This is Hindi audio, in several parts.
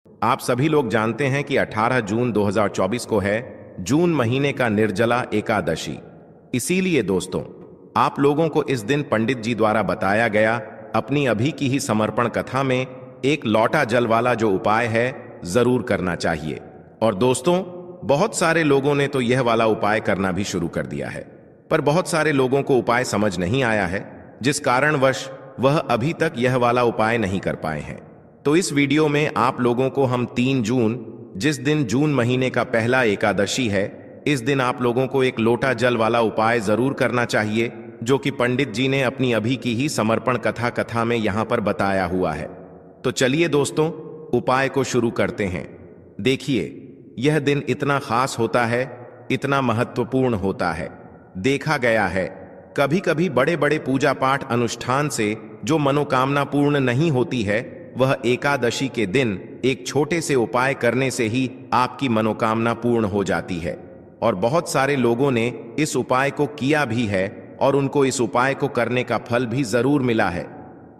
आप सभी लोग जानते हैं कि 18 जून 2024 को है जून महीने का निर्जला एकादशी। इसीलिए दोस्तों, आप लोगों को इस दिन पंडित जी द्वारा बताया गया अपनी अभी की ही समर्पण कथा में एक लौटा जल वाला जो उपाय है जरूर करना चाहिए। और दोस्तों, बहुत सारे लोगों ने तो यह वाला उपाय करना भी शुरू कर दिया है, पर बहुत सारे लोगों को उपाय समझ नहीं आया है, जिस कारणवश वह अभी तक यह वाला उपाय नहीं कर पाए हैं। तो इस वीडियो में आप लोगों को हम 3 जून, जिस दिन जून महीने का पहला एकादशी है, इस दिन आप लोगों को एक लोटा जल वाला उपाय जरूर करना चाहिए, जो कि पंडित जी ने अपनी अभी की ही समर्पण कथा में यहां पर बताया हुआ है। तो चलिए दोस्तों, उपाय को शुरू करते हैं। देखिए, यह दिन इतना खास होता है, इतना महत्वपूर्ण होता है। देखा गया है कभी कभी बड़े बड़े पूजा पाठ अनुष्ठान से जो मनोकामना पूर्ण नहीं होती है, वह एकादशी के दिन एक छोटे से उपाय करने से ही आपकी मनोकामना पूर्ण हो जाती है। और बहुत सारे लोगों ने इस उपाय को किया भी है और उनको इस उपाय को करने का फल भी जरूर मिला है।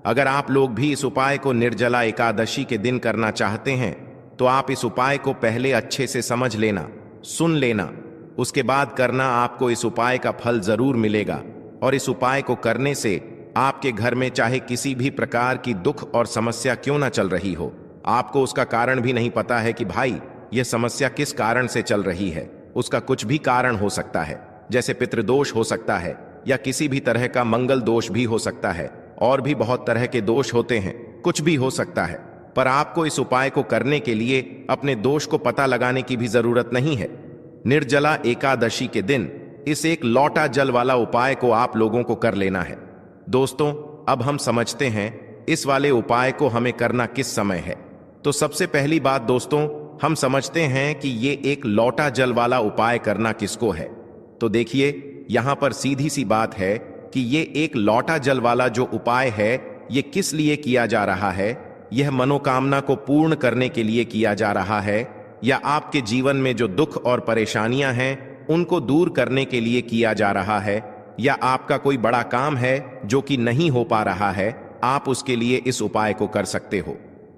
अगर आप लोग भी इस उपाय को निर्जला एकादशी के दिन करना चाहते हैं, तो आप इस उपाय को पहले अच्छे से समझ लेना, सुन लेना, उसके बाद करना। आपको इस उपाय का फल जरूर मिलेगा। और इस उपाय को करने से आपके घर में चाहे किसी भी प्रकार की दुख और समस्या क्यों ना चल रही हो, आपको उसका कारण भी नहीं पता है कि भाई यह समस्या किस कारण से चल रही है, उसका कुछ भी कारण हो सकता है, जैसे पितृदोष हो सकता है या किसी भी तरह का मंगल दोष भी हो सकता है, और भी बहुत तरह के दोष होते हैं, कुछ भी हो सकता है। पर आपको इस उपाय को करने के लिए अपने दोष को पता लगाने की भी जरूरत नहीं है। निर्जला एकादशी के दिन इस एक लौटा जल वाला उपाय को आप लोगों को कर लेना है। दोस्तों, अब हम समझते हैं इस वाले उपाय को हमें करना किस समय है। तो सबसे पहली बात दोस्तों, हम समझते हैं कि ये एक लौटा जल वाला उपाय करना किसको है। तो देखिए, यहां पर सीधी सी बात है कि ये एक लौटा जल वाला जो उपाय है, ये किस लिए किया जा रहा है। यह मनोकामना को पूर्ण करने के लिए किया जा रहा है, या आपके जीवन में जो दुख और परेशानियां हैं उनको दूर करने के लिए किया जा रहा है, या आपका कोई बड़ा काम है जो कि नहीं हो पा रहा है, आप उसके लिए इस उपाय को कर सकते हो।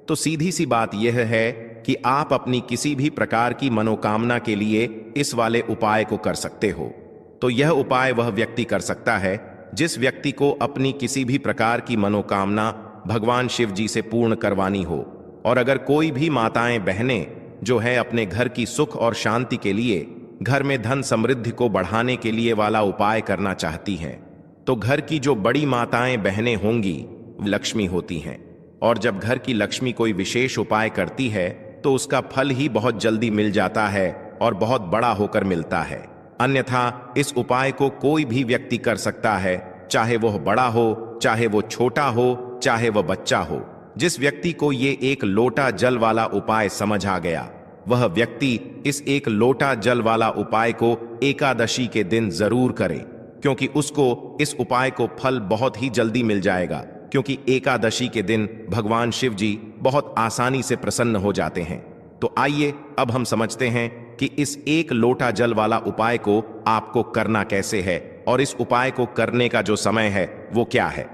तो सीधी सी बात यह है कि आप अपनी किसी भी प्रकार की मनोकामना के लिए इस वाले उपाय को कर सकते हो। तो यह उपाय वह व्यक्ति कर सकता है जिस व्यक्ति को अपनी किसी भी प्रकार की मनोकामना भगवान शिव जी से पूर्ण करवानी हो। और अगर कोई भी माताएं बहनें जो है अपने घर की सुख और शांति के लिए, घर में धन समृद्धि को बढ़ाने के लिए वाला उपाय करना चाहती हैं, तो घर की जो बड़ी माताएं बहनें होंगी लक्ष्मी होती हैं। और जब घर की लक्ष्मी कोई विशेष उपाय करती है तो उसका फल ही बहुत जल्दी मिल जाता है और बहुत बड़ा होकर मिलता है। अन्यथा इस उपाय को कोई भी व्यक्ति कर सकता है, चाहे वह बड़ा हो, चाहे वो छोटा हो, चाहे वह बच्चा हो। जिस व्यक्ति को ये एक लोटा जल वाला उपाय समझ आ गया, वह व्यक्ति इस एक लोटा जल वाला उपाय को एकादशी के दिन जरूर करे, क्योंकि उसको इस उपाय को फल बहुत ही जल्दी मिल जाएगा। क्योंकि एकादशी के दिन भगवान शिव जी बहुत आसानी से प्रसन्न हो जाते हैं। तो आइए अब हम समझते हैं कि इस एक लोटा जल वाला उपाय को आपको करना कैसे है, और इस उपाय को करने का जो समय है वो क्या है।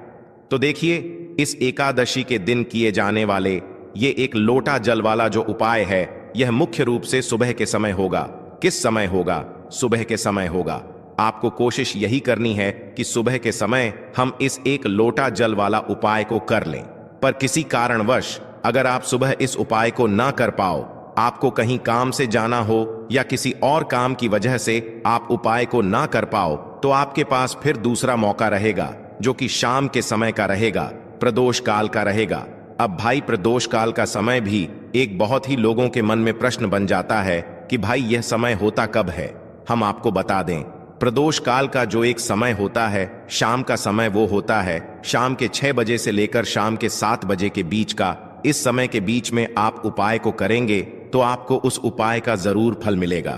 तो देखिए, इस एकादशी के दिन किए जाने वाले ये एक लोटा जल वाला जो उपाय है, यह मुख्य रूप से सुबह के समय होगा। किस समय होगा? सुबह के समय होगा। आपको कोशिश यही करनी है कि सुबह के समय हम इस एक लोटा जल वाला उपाय को कर लें। पर किसी कारणवश अगर आप सुबह इस उपाय को ना कर पाओ, आपको कहीं काम से जाना हो या किसी और काम की वजह से आप उपाय को ना कर पाओ, तो आपके पास फिर दूसरा मौका रहेगा, जो कि शाम के समय का रहेगा, प्रदोष काल का रहेगा। अब भाई, प्रदोष काल का समय भी एक बहुत ही लोगों के मन में प्रश्न बन जाता है कि भाई यह समय होता कब है। हम आपको बता दें, प्रदोष काल का जो एक समय होता है, शाम का समय, वो होता है शाम के 6 बजे से लेकर शाम के 7 बजे के बीच का। इस समय के बीच में आप उपाय को करेंगे तो आपको उस उपाय का जरूर फल मिलेगा।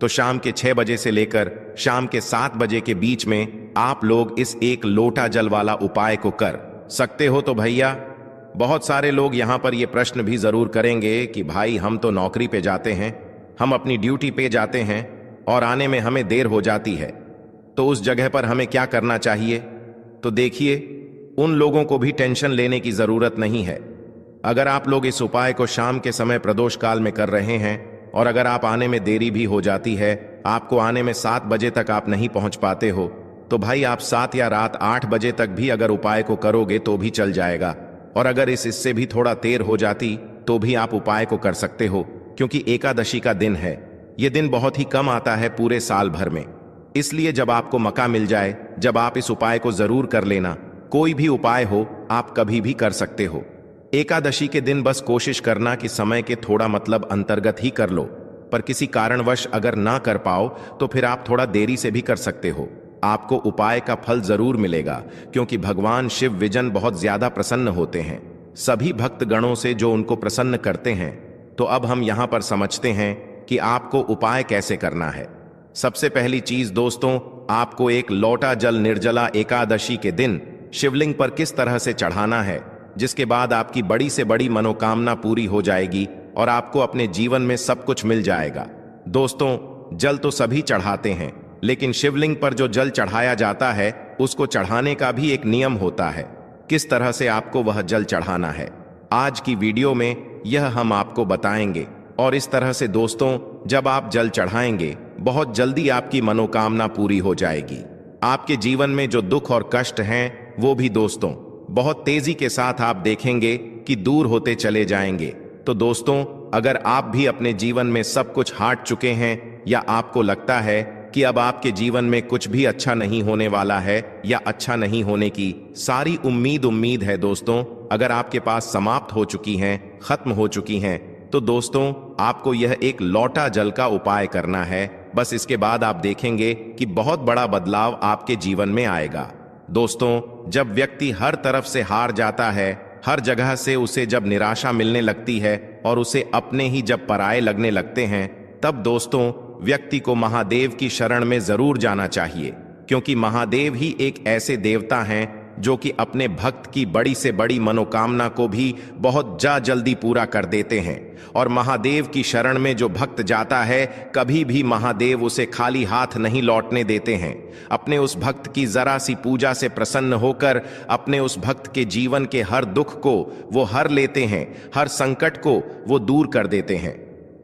तो शाम के 6 बजे से लेकर शाम के 7 बजे के बीच में आप लोग इस एक लोटा जल वाला उपाय को कर सकते हो। तो भैया, बहुत सारे लोग यहाँ पर ये प्रश्न भी जरूर करेंगे कि भाई हम तो नौकरी पे जाते हैं, हम अपनी ड्यूटी पे जाते हैं और आने में हमें देर हो जाती है, तो उस जगह पर हमें क्या करना चाहिए। तो देखिए, उन लोगों को भी टेंशन लेने की जरूरत नहीं है। अगर आप लोग इस उपाय को शाम के समय प्रदोष काल में कर रहे हैं और अगर आप आने में देरी भी हो जाती है, आपको आने में 7 बजे तक आप नहीं पहुंच पाते हो, तो भाई आप 7 या रात 8 बजे तक भी अगर उपाय को करोगे तो भी चल जाएगा। और अगर इससे भी थोड़ा देर हो जाती तो भी आप उपाय को कर सकते हो, क्योंकि एकादशी का दिन है। यह दिन बहुत ही कम आता है पूरे साल भर में, इसलिए जब आपको मौका मिल जाए, जब आप इस उपाय को जरूर कर लेना। कोई भी उपाय हो, आप कभी भी कर सकते हो। एकादशी के दिन बस कोशिश करना कि समय के थोड़ा मतलब अंतर्गत ही कर लो, पर किसी कारणवश अगर ना कर पाओ तो फिर आप थोड़ा देरी से भी कर सकते हो। आपको उपाय का फल जरूर मिलेगा, क्योंकि भगवान शिव विजन बहुत ज्यादा प्रसन्न होते हैं सभी भक्त गणों से जो उनको प्रसन्न करते हैं। तो अब हम यहां पर समझते हैं कि आपको उपाय कैसे करना है। सबसे पहली चीज दोस्तों, आपको एक लोटा जल निर्जला एकादशी के दिन शिवलिंग पर किस तरह से चढ़ाना है, जिसके बाद आपकी बड़ी से बड़ी मनोकामना पूरी हो जाएगी और आपको अपने जीवन में सब कुछ मिल जाएगा। दोस्तों, जल तो सभी चढ़ाते हैं, लेकिन शिवलिंग पर जो जल चढ़ाया जाता है उसको चढ़ाने का भी एक नियम होता है। किस तरह से आपको वह जल चढ़ाना है, आज की वीडियो में यह हम आपको बताएंगे। और इस तरह से दोस्तों, जब आप जल चढ़ाएंगे बहुत जल्दी आपकी मनोकामना पूरी हो जाएगी। आपके जीवन में जो दुख और कष्ट हैं वो भी दोस्तों बहुत तेजी के साथ आप देखेंगे कि दूर होते चले जाएंगे। तो दोस्तों, अगर आप भी अपने जीवन में सब कुछ हार चुके हैं या आपको लगता है कि अब आपके जीवन में कुछ भी अच्छा नहीं होने वाला है या अच्छा नहीं होने की सारी उम्मीद है दोस्तों, अगर आपके पास समाप्त हो चुकी हैं, खत्म हो चुकी हैं, तो दोस्तों आपको यह एक लोटा जल का उपाय करना है। बस इसके बाद आप देखेंगे कि बहुत बड़ा बदलाव आपके जीवन में आएगा। दोस्तों, जब व्यक्ति हर तरफ से हार जाता है, हर जगह से उसे जब निराशा मिलने लगती है और उसे अपने ही जब पराये लगने लगते हैं, तब दोस्तों व्यक्ति को महादेव की शरण में जरूर जाना चाहिए, क्योंकि महादेव ही एक ऐसे देवता हैं जो कि अपने भक्त की बड़ी से बड़ी मनोकामना को भी बहुत जल्दी पूरा कर देते हैं। और महादेव की शरण में जो भक्त जाता है, कभी भी महादेव उसे खाली हाथ नहीं लौटने देते हैं। अपने उस भक्त की जरा सी पूजा से प्रसन्न होकर अपने उस भक्त के जीवन के हर दुख को वो हर लेते हैं, हर संकट को वो दूर कर देते हैं।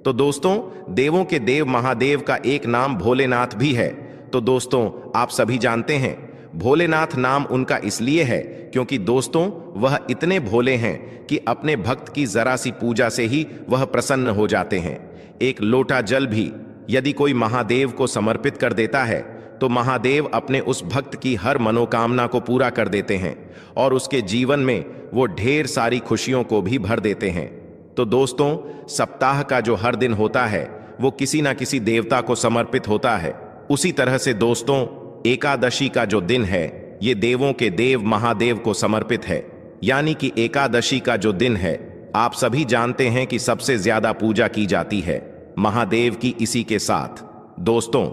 तो दोस्तों, देवों के देव महादेव का एक नाम भोलेनाथ भी है। तो दोस्तों, आप सभी जानते हैं भोलेनाथ नाम उनका इसलिए है क्योंकि दोस्तों वह इतने भोले हैं कि अपने भक्त की जरा सी पूजा से ही वह प्रसन्न हो जाते हैं। एक लोटा जल भी यदि कोई महादेव को समर्पित कर देता है तो महादेव अपने उस भक्त की हर मनोकामना को पूरा कर देते हैं और उसके जीवन में वो ढेर सारी खुशियों को भी भर देते हैं। तो दोस्तों, सप्ताह का जो हर दिन होता है वो किसी ना किसी देवता को समर्पित होता है। उसी तरह से दोस्तों, एकादशी का जो दिन है ये देवों के देव महादेव को समर्पित है। यानी कि एकादशी का जो दिन है, आप सभी जानते हैं कि सबसे ज्यादा पूजा की जाती है महादेव की इसी के साथ। दोस्तों,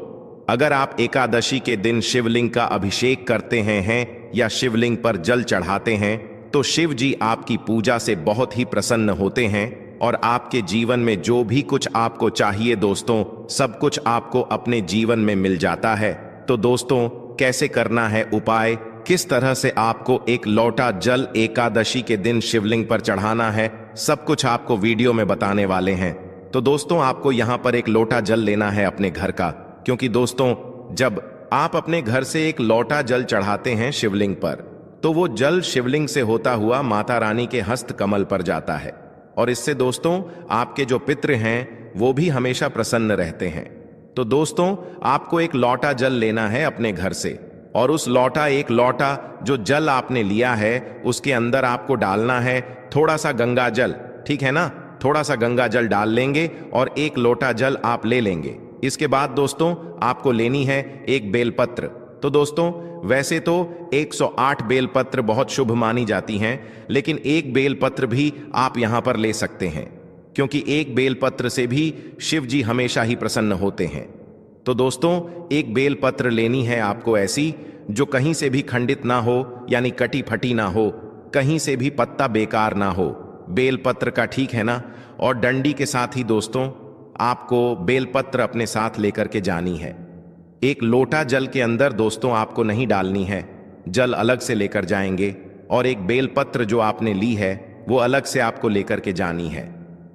अगर आप एकादशी के दिन शिवलिंग का अभिषेक करते हैं या शिवलिंग पर जल चढ़ाते हैं तो शिव जी आपकी पूजा से बहुत ही प्रसन्न होते हैं और आपके जीवन में जो भी कुछ आपको चाहिए दोस्तों, सब कुछ आपको अपने जीवन में मिल जाता है। तो दोस्तों, कैसे करना है उपाय, किस तरह से आपको एक लोटा जल एकादशी के दिन शिवलिंग पर चढ़ाना है, सब कुछ आपको वीडियो में बताने वाले हैं। तो दोस्तों, आपको यहां पर एक लोटा जल लेना है अपने घर का, क्योंकि दोस्तों जब आप अपने घर से एक लोटा जल चढ़ाते हैं शिवलिंग पर तो वो जल शिवलिंग से होता हुआ माता रानी के हस्त कमल पर जाता है और इससे दोस्तों आपके जो पितृ हैं वो भी हमेशा प्रसन्न रहते हैं। तो दोस्तों, आपको एक लोटा जल लेना है अपने घर से और उस एक लोटा जो जल आपने लिया है उसके अंदर आपको डालना है थोड़ा सा गंगा जल, ठीक है ना। थोड़ा सा गंगा जल डाल लेंगे और एक लोटा जल आप ले लेंगे। इसके बाद दोस्तों आपको लेनी है एक बेलपत्र। तो दोस्तों, वैसे तो 108 बेलपत्र बहुत शुभ मानी जाती हैं, लेकिन एक बेलपत्र भी आप यहां पर ले सकते हैं, क्योंकि एक बेलपत्र से भी शिव जी हमेशा ही प्रसन्न होते हैं। तो दोस्तों, एक बेलपत्र लेनी है आपको ऐसी जो कहीं से भी खंडित ना हो, यानी कटी फटी ना हो, कहीं से भी पत्ता बेकार ना हो, बेलपत्र का, ठीक है ना। और डंडी के साथ ही दोस्तों आपको बेलपत्र अपने साथ लेकर के जानी है। एक लोटा जल के अंदर दोस्तों आपको नहीं डालनी है, जल अलग से लेकर जाएंगे और एक बेलपत्र जो आपने ली है वो अलग से आपको लेकर के जानी है।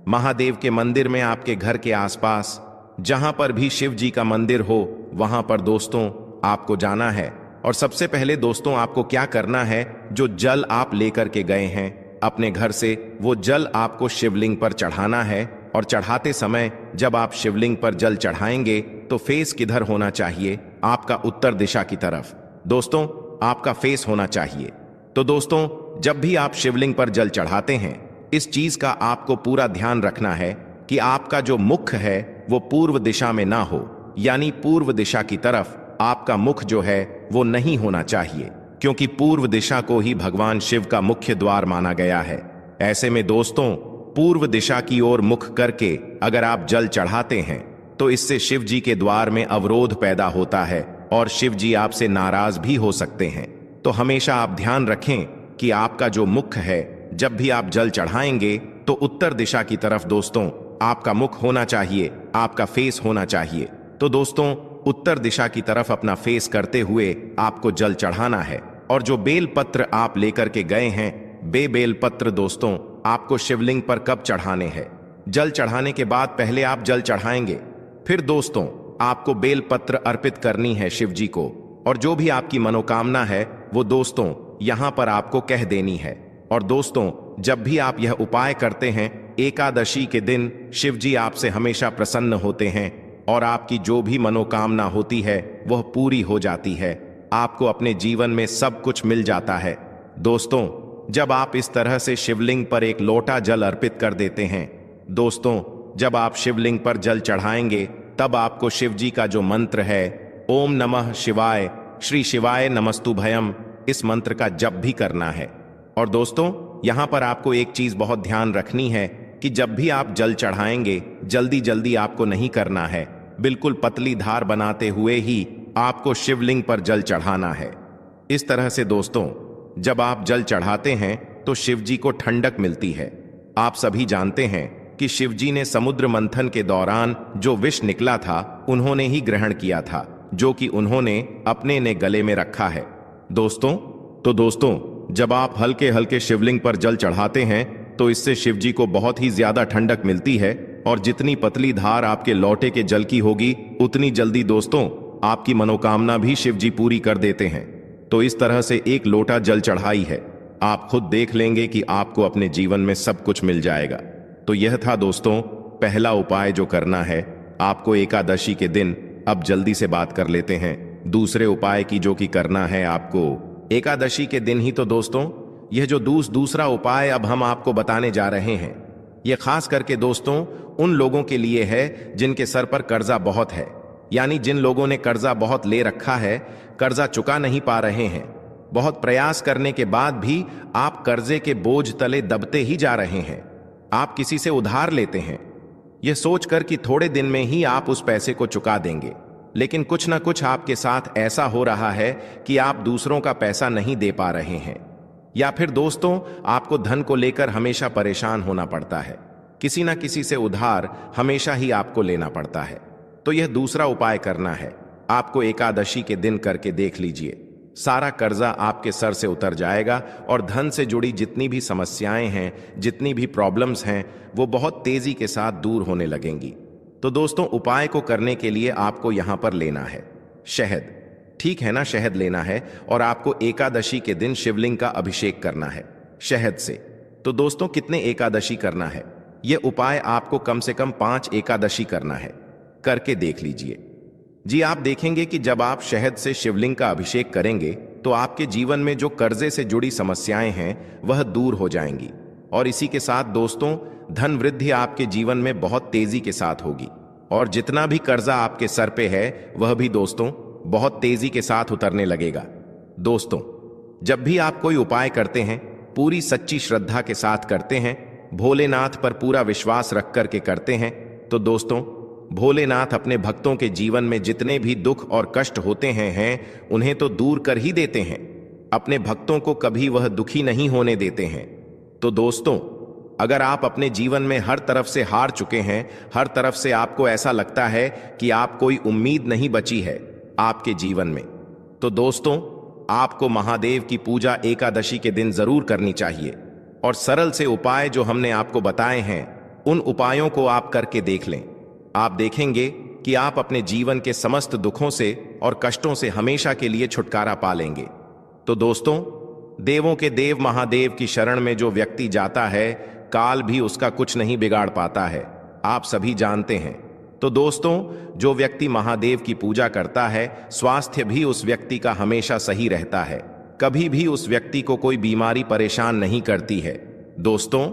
महादेव के मंदिर में आपके घर के आसपास जहां पर भी शिव जी का मंदिर हो वहां पर दोस्तों आपको जाना है। और सबसे पहले दोस्तों आपको क्या करना है, जो जल आप लेकर के गए हैं अपने घर से, वो जल आपको शिवलिंग पर चढ़ाना है। और चढ़ाते समय जब आप शिवलिंग पर जल चढ़ाएंगे तो फेस किधर होना चाहिए, आपका उत्तर दिशा की तरफ दोस्तों आपका फेस होना चाहिए। तो दोस्तों जब भी आप शिवलिंग पर जल चढ़ाते हैं, इस चीज का आपको पूरा ध्यान रखना है कि आपका जो मुख है वो पूर्व दिशा में ना हो, यानी पूर्व दिशा की तरफ आपका मुख जो है वो नहीं होना चाहिए, क्योंकि पूर्व दिशा को ही भगवान शिव का मुख्य द्वार माना गया है। ऐसे में दोस्तों पूर्व दिशा की ओर मुख करके अगर आप जल चढ़ाते हैं तो इससे शिव जी के द्वार में अवरोध पैदा होता है और शिव जी आपसे नाराज भी हो सकते हैं। तो हमेशा आप ध्यान रखें कि आपका जो मुख है, जब भी आप जल चढ़ाएंगे तो उत्तर दिशा की तरफ दोस्तों आपका मुख होना चाहिए, आपका फेस होना चाहिए। तो दोस्तों उत्तर दिशा की तरफ अपना फेस करते हुए आपको जल चढ़ाना है। और जो बेल पत्र आप लेकर के गए हैं, बेल पत्र दोस्तों आपको शिवलिंग पर कब चढ़ाने हैं, जल चढ़ाने के बाद पहले आप जल चढ़ाएंगे, फिर दोस्तों आपको बेल पत्र अर्पित करनी है शिव जी को। और जो भी आपकी मनोकामना है वो दोस्तों यहां पर आपको कह देनी है। और दोस्तों जब भी आप यह उपाय करते हैं, एकादशी के दिन शिव जी आपसे हमेशा प्रसन्न होते हैं और आपकी जो भी मनोकामना होती है वह पूरी हो जाती है। आपको अपने जीवन में सब कुछ मिल जाता है। दोस्तों जब आप इस तरह से शिवलिंग पर एक लोटा जल अर्पित कर देते हैं, दोस्तों जब आप शिवलिंग पर जल चढ़ाएंगे तब आपको शिव जी का जो मंत्र है ओम नमः शिवाय श्री शिवाय नमस्तुभयम, इस मंत्र का जप भी करना है। और दोस्तों यहां पर आपको एक चीज बहुत ध्यान रखनी है कि जब भी आप जल चढ़ाएंगे जल्दी जल्दी आपको नहीं करना है, बिल्कुल पतली धार बनाते हुए ही आपको शिवलिंग पर जल चढ़ाना है। इस तरह से दोस्तों जब आप जल चढ़ाते हैं तो शिव जी को ठंडक मिलती है। आप सभी जानते हैं कि शिव जी ने समुद्र मंथन के दौरान जो विष निकला था उन्होंने ही ग्रहण किया था, जो कि उन्होंने अपने ने गले में रखा है दोस्तों जब आप हल्के हल्के शिवलिंग पर जल चढ़ाते हैं तो इससे शिव जी को बहुत ही ज्यादा ठंडक मिलती है। और जितनी पतली धार आपके लौटे के जल की होगी उतनी जल्दी दोस्तों आपकी मनोकामना भी शिव जी पूरी कर देते हैं। तो इस तरह से एक लोटा जल चढ़ाई है, आप खुद देख लेंगे कि आपको अपने जीवन में सब कुछ मिल जाएगा। तो यह था दोस्तों पहला उपाय जो करना है आपको एकादशी के दिन। अब जल्दी से बात कर लेते हैं दूसरे उपाय की, जो कि करना है आपको एकादशी के दिन ही। तो दोस्तों यह जो दूसरा उपाय अब हम आपको बताने जा रहे हैं, यह खास करके दोस्तों उन लोगों के लिए है जिनके सर पर कर्जा बहुत है, यानी जिन लोगों ने कर्जा बहुत ले रखा है, कर्जा चुका नहीं पा रहे हैं, बहुत प्रयास करने के बाद भी आप कर्जे के बोझ तले दबते ही जा रहे हैं। आप किसी से उधार लेते हैं यह सोचकर कि थोड़े दिन में ही आप उस पैसे को चुका देंगे, लेकिन कुछ ना कुछ आपके साथ ऐसा हो रहा है कि आप दूसरों का पैसा नहीं दे पा रहे हैं। या फिर दोस्तों आपको धन को लेकर हमेशा परेशान होना पड़ता है, किसी ना किसी से उधार हमेशा ही आपको लेना पड़ता है। तो यह दूसरा उपाय करना है आपको एकादशी के दिन करके देख लीजिए, सारा कर्जा आपके सर से उतर जाएगा और धन से जुड़ी जितनी भी समस्याएं हैं, जितनी भी प्रॉब्लम्स हैं, वो बहुत तेजी के साथ दूर होने लगेंगी। तो दोस्तों उपाय को करने के लिए आपको यहां पर लेना है शहद, ठीक है ना, शहद लेना है और आपको एकादशी के दिन शिवलिंग का अभिषेक करना है शहद से। तो दोस्तों कितने एकादशी करना है, यह उपाय आपको कम से कम 5 एकादशी करना है, करके देख लीजिए। जी आप देखेंगे कि जब आप शहद से शिवलिंग का अभिषेक करेंगे तो आपके जीवन में जो कर्जे से जुड़ी समस्याएं हैं वह दूर हो जाएंगी। और इसी के साथ दोस्तों धन वृद्धि आपके जीवन में बहुत तेजी के साथ होगी और जितना भी कर्जा आपके सर पे है वह भी दोस्तों बहुत तेजी के साथ उतरने लगेगा। दोस्तों जब भी आप कोई उपाय करते हैं पूरी सच्ची श्रद्धा के साथ करते हैं, भोलेनाथ पर पूरा विश्वास रख करके करते हैं, तो दोस्तों भोलेनाथ अपने भक्तों के जीवन में जितने भी दुख और कष्ट होते हैं उन्हें तो दूर कर ही देते हैं, अपने भक्तों को कभी वह दुखी नहीं होने देते हैं। तो दोस्तों अगर आप अपने जीवन में हर तरफ से हार चुके हैं, हर तरफ से आपको ऐसा लगता है कि आप कोई उम्मीद नहीं बची है आपके जीवन में, तो दोस्तों आपको महादेव की पूजा एकादशी के दिन जरूर करनी चाहिए। और सरल से उपाय जो हमने आपको बताए हैं, उन उपायों को आप करके देख लें। आप देखेंगे कि आप अपने जीवन के समस्त दुखों से और कष्टों से हमेशा के लिए छुटकारा पा लेंगे। तो दोस्तों, देवों के देव महादेव की शरण में जो व्यक्ति जाता है, काल भी उसका कुछ नहीं बिगाड़ पाता है, आप सभी जानते हैं। तो दोस्तों, जो व्यक्ति महादेव की पूजा करता है, स्वास्थ्य भी उस व्यक्ति का हमेशा सही रहता है। कभी भी उस व्यक्ति को कोई बीमारी परेशान नहीं करती है। दोस्तों,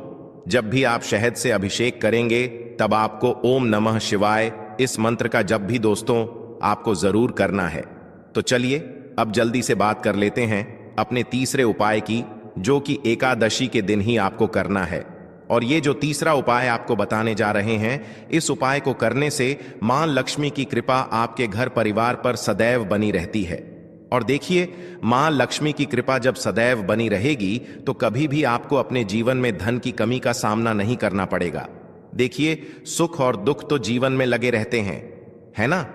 जब भी आप शहद से अभिषेक करेंगे, तब आपको ओम नमः शिवाय इस मंत्र का जप भी दोस्तों आपको जरूर करना है। तो चलिए अब जल्दी से बात कर लेते हैं अपने तीसरे उपाय की, जो कि एकादशी के दिन ही आपको करना है। और ये जो तीसरा उपाय आपको बताने जा रहे हैं, इस उपाय को करने से मां लक्ष्मी की कृपा आपके घर परिवार पर सदैव बनी रहती है। और देखिए, मां लक्ष्मी की कृपा जब सदैव बनी रहेगी तो कभी भी आपको अपने जीवन में धन की कमी का सामना नहीं करना पड़ेगा। देखिए, सुख और दुख तो जीवन में लगे रहते हैं, है ना?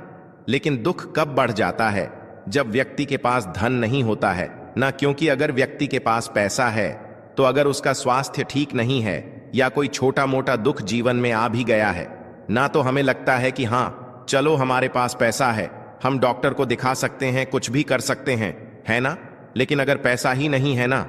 लेकिन दुख कब बढ़ जाता है? जब व्यक्ति के पास धन नहीं होता है ना। क्योंकि अगर व्यक्ति के पास पैसा है, तो अगर उसका स्वास्थ्य ठीक नहीं है या कोई छोटा मोटा दुख जीवन में आ भी गया है ना, तो हमें लगता है कि हाँ चलो हमारे पास पैसा है, हम डॉक्टर को दिखा सकते हैं, कुछ भी कर सकते हैं, है ना? लेकिन अगर पैसा ही नहीं है ना,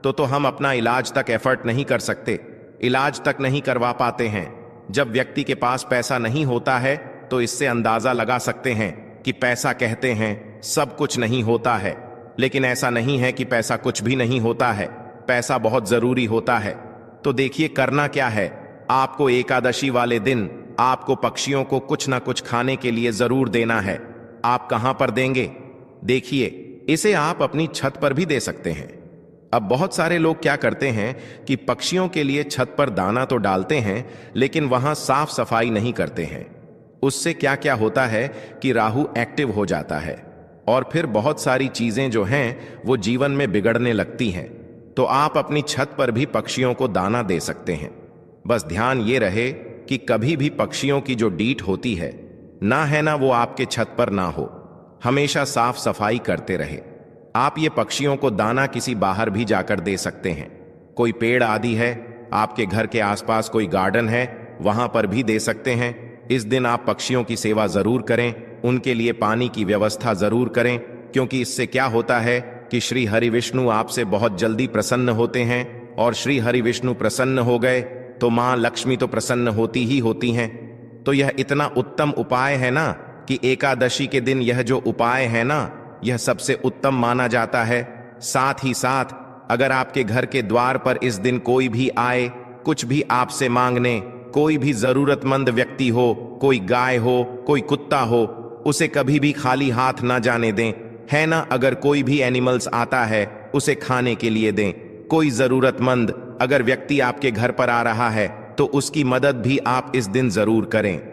तो हम अपना इलाज तक एफर्ट नहीं कर सकते, इलाज तक नहीं करवा पाते हैं। जब व्यक्ति के पास पैसा नहीं होता है, तो इससे अंदाजा लगा सकते हैं कि पैसा कहते हैं सब कुछ नहीं होता है। लेकिन ऐसा नहीं है कि पैसा कुछ भी नहीं होता है, पैसा बहुत जरूरी होता है। तो देखिए, करना क्या है, आपको एकादशी वाले दिन आपको पक्षियों को कुछ ना कुछ खाने के लिए जरूर देना है। आप कहां पर देंगे? देखिए, इसे आप अपनी छत पर भी दे सकते हैं। अब बहुत सारे लोग क्या करते हैं कि पक्षियों के लिए छत पर दाना तो डालते हैं, लेकिन वहां साफ सफाई नहीं करते हैं। उससे क्या क्या होता है कि राहु एक्टिव हो जाता है और फिर बहुत सारी चीजें जो हैं वो जीवन में बिगड़ने लगती हैं। तो आप अपनी छत पर भी पक्षियों को दाना दे सकते हैं। बस ध्यान ये रहे कि कभी भी पक्षियों की जो डीट होती है ना, वो आपके छत पर ना हो, हमेशा साफ सफाई करते रहे। आप ये पक्षियों को दाना किसी बाहर भी जाकर दे सकते हैं। कोई पेड़ आदि है, आपके घर के आसपास कोई गार्डन है, वहां पर भी दे सकते हैं। इस दिन आप पक्षियों की सेवा जरूर करें, उनके लिए पानी की व्यवस्था जरूर करें, क्योंकि इससे क्या होता है कि श्री हरि विष्णु आपसे बहुत जल्दी प्रसन्न होते हैं, और श्री हरि विष्णु प्रसन्न हो गए तो मां लक्ष्मी तो प्रसन्न होती ही होती हैं। तो यह इतना उत्तम उपाय है ना कि एकादशी के दिन यह जो उपाय है ना, यह सबसे उत्तम माना जाता है। साथ ही साथ अगर आपके घर के द्वार पर इस दिन कोई भी आए, कुछ भी आपसे मांगने, कोई भी जरूरतमंद व्यक्ति हो, कोई गाय हो, कोई कुत्ता हो, उसे कभी भी खाली हाथ ना जाने दें, है ना? अगर कोई भी एनिमल्स आता है, उसे खाने के लिए दें। कोई जरूरतमंद अगर व्यक्ति आपके घर पर आ रहा है, तो उसकी मदद भी आप इस दिन जरूर करें।